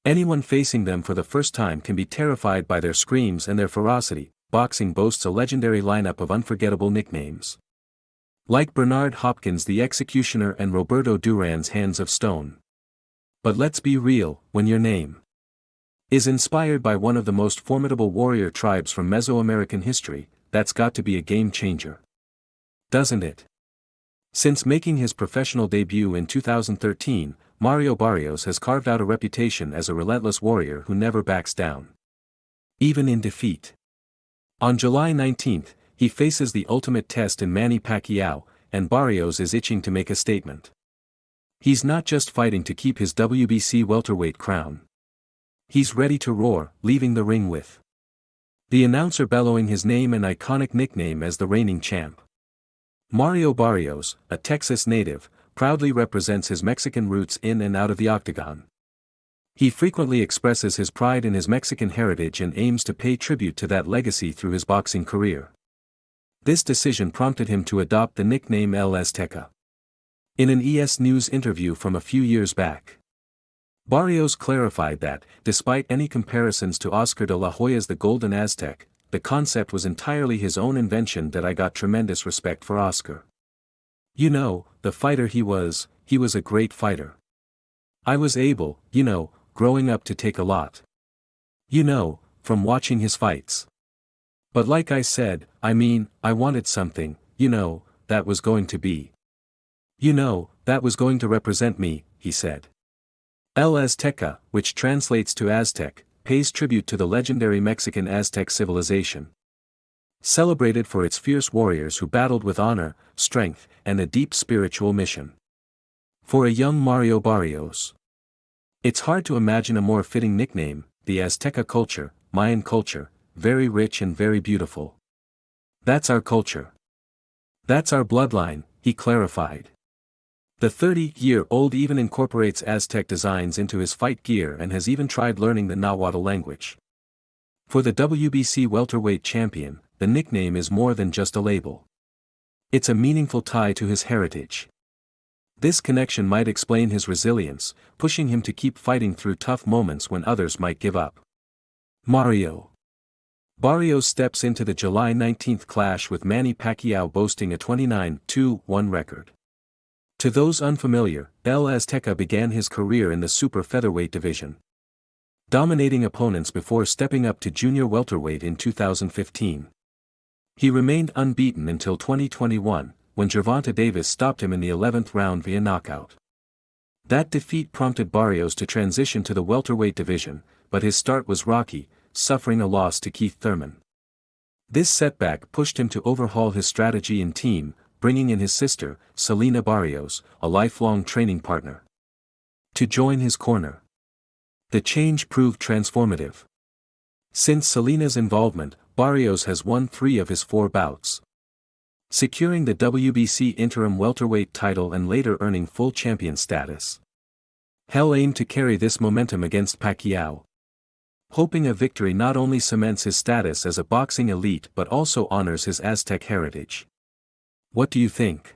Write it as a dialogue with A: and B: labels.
A: Anyone facing them for the first time can be terrified by their screams and their ferocity. Boxing boasts a legendary lineup of unforgettable nicknames. Like Bernard Hopkins the Executioner and Roberto Durán's Hands of Stone. But let's be real, when your name is inspired by one of the most formidable warrior tribes from Mesoamerican history, that's got to be a game changer. Doesn't it? Since making his professional debut in 2013, Mario Barrios has carved out a reputation as a relentless warrior who never backs down. Even in defeat. On July 19, he faces the ultimate test in Manny Pacquiao, and Barrios is itching to make a statement. He's not just fighting to keep his WBC welterweight crown. He's ready to roar, leaving the ring with the announcer bellowing his name and iconic nickname as the reigning champ. Mario Barrios, a Texas native, proudly represents his Mexican roots in and out of the octagon. He frequently expresses his pride in his Mexican heritage and aims to pay tribute to that legacy through his boxing career. This decision prompted him to adopt the nickname El Azteca. In an ES News interview from a few years back, Barrios clarified that, despite any comparisons to Oscar de la Hoya's The Golden Aztec, the concept was entirely his own invention. That I got tremendous respect for Oscar. You know, the fighter he was a great fighter. I was able, growing up to take a lot. From watching his fights. But like I said, I wanted something, that was going to be. That was going to represent me, he said. El Azteca, which translates to Aztec, pays tribute to the legendary Mexican Aztec civilization. Celebrated for its fierce warriors who battled with honor, strength, and a deep spiritual mission. For a young Mario Barrios, it's hard to imagine a more fitting nickname. The Azteca culture, Mayan culture, very rich and very beautiful. That's our culture. That's our bloodline, he clarified. The 30-year-old even incorporates Aztec designs into his fight gear and has even tried learning the Nahuatl language. For the WBC welterweight champion, the nickname is more than just a label. It's a meaningful tie to his heritage. This connection might explain his resilience, pushing him to keep fighting through tough moments when others might give up. Mario Barrios steps into the July 19 clash with Manny Pacquiao boasting a 29-2-1 record. To those unfamiliar, El Azteca began his career in the super featherweight division, dominating opponents before stepping up to junior welterweight in 2015. He remained unbeaten until 2021, when Gervonta Davis stopped him in the 11th round via knockout. That defeat prompted Barrios to transition to the welterweight division, but his start was rocky, suffering a loss to Keith Thurman. This setback pushed him to overhaul his strategy and team, bringing in his sister, Selena Barrios, a lifelong training partner, to join his corner. The change proved transformative. Since Selena's involvement, Barrios has won 3 of his 4 bouts, securing the WBC interim welterweight title and later earning full champion status. Hell aimed to carry this momentum against Pacquiao, hoping a victory not only cements his status as a boxing elite but also honors his Aztec heritage. What do you think?